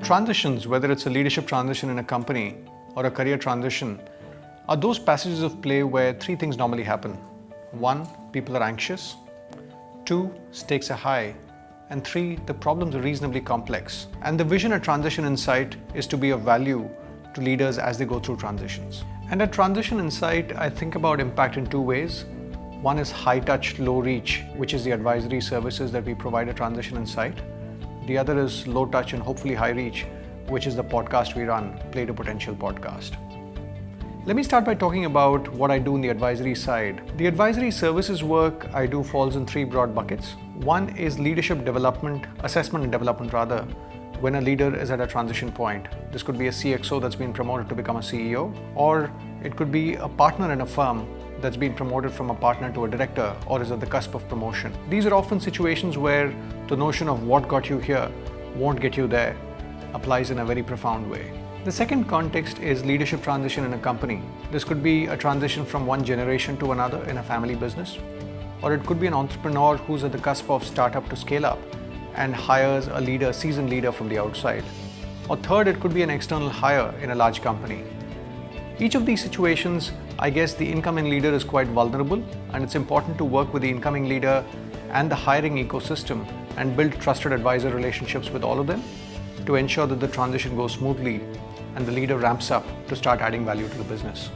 Transitions, whether it's a leadership transition in a company or a career transition, are those passages of play where three things normally happen. 1, people are anxious. 2, stakes are high. And 3, the problems are reasonably complex. And the vision at Transition Insight is to be of value to leaders as they go through transitions. And at Transition Insight, I think about impact in 2 ways. One is high touch, low reach, which is the advisory services that we provide at Transition Insight. The other is low touch and hopefully high reach, which is the podcast we run, Play to Potential podcast. Let me start by talking about what I do on the advisory side. The advisory services work I do falls in 3 broad buckets. One is leadership development, assessment and development rather, when a leader is at a transition point. This could be a CXO that's been promoted to become a CEO, or it could be a partner in a firm that's been promoted from a partner to a director or is at the cusp of promotion. These are often situations where the notion of what got you here won't get you there applies in a very profound way. The second context is leadership transition in a company. This could be a transition from one generation to another in a family business, or it could be an entrepreneur who's at the cusp of startup to scale up and hires a leader, seasoned leader from the outside. Or third, it could be an external hire in a large company. Each of these situations, I guess the incoming leader is quite vulnerable, and it's important to work with the incoming leader and the hiring ecosystem and build trusted advisor relationships with all of them to ensure that the transition goes smoothly and the leader ramps up to start adding value to the business.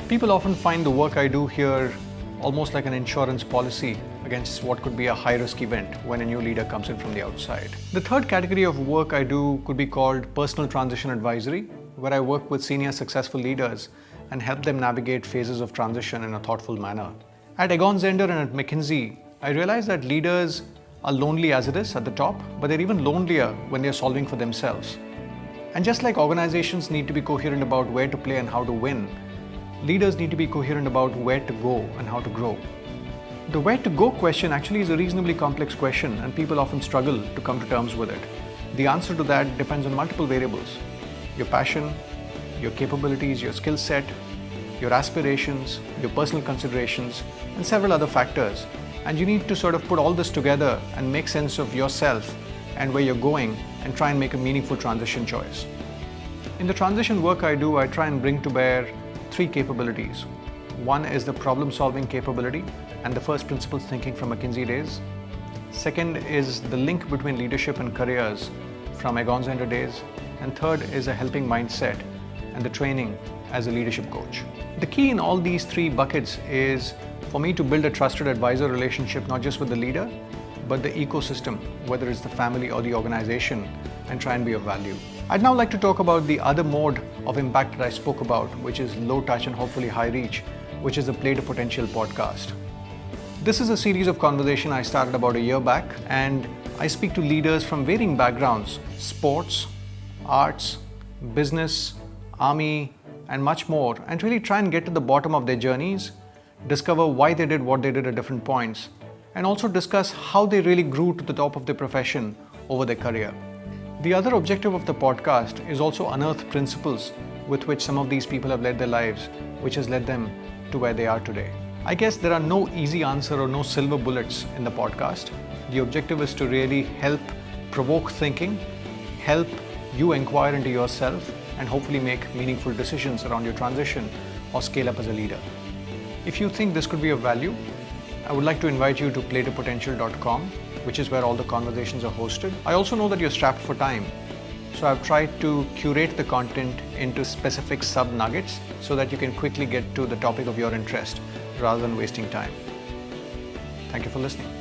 People often find the work I do here almost like an insurance policy against what could be a high-risk event when a new leader comes in from the outside. The third category of work I do could be called personal transition advisory, where I work with senior successful leaders and help them navigate phases of transition in a thoughtful manner. At Egon Zehnder and at McKinsey, I realized that leaders are lonely as it is at the top, but they're even lonelier when they're solving for themselves. And just like organizations need to be coherent about where to play and how to win, leaders need to be coherent about where to go and how to grow. The where to go question actually is a reasonably complex question, and people often struggle to come to terms with it. The answer to that depends on multiple variables: your passion, your capabilities, your skill set, your aspirations, your personal considerations, and several other factors. And you need to sort of put all this together and make sense of yourself and where you're going and try and make a meaningful transition choice. In the transition work I do, I try and bring to bear 3 capabilities. One is the problem-solving capability and the first principles thinking from McKinsey days. Second is the link between leadership and careers from Egon Zehnder days. And third is a helping mindset and the training as a leadership coach. The key in all these 3 buckets is for me to build a trusted advisor relationship, not just with the leader, but the ecosystem, whether it's the family or the organization, and try and be of value. I'd now like to talk about the other mode of impact that I spoke about, which is low touch and hopefully high reach, which is the Play to Potential podcast. This is a series of conversation I started about a year back, and I speak to leaders from varying backgrounds: sports, arts, business, army, and much more, and really try and get to the bottom of their journeys, discover why they did what they did at different points, and also discuss how they really grew to the top of their profession over their career. The other objective of the podcast is also unearth principles with which some of these people have led their lives, which has led them to where they are today. I guess there are no easy answer or no silver bullets in the podcast. The objective is to really help provoke thinking, help you inquire into yourself, and hopefully make meaningful decisions around your transition or scale up as a leader. If you think this could be of value, I would like to invite you to playtopotential.com, which is where all the conversations are hosted. I also know that you're strapped for time, so I've tried to curate the content into specific sub-nuggets so that you can quickly get to the topic of your interest rather than wasting time. Thank you for listening.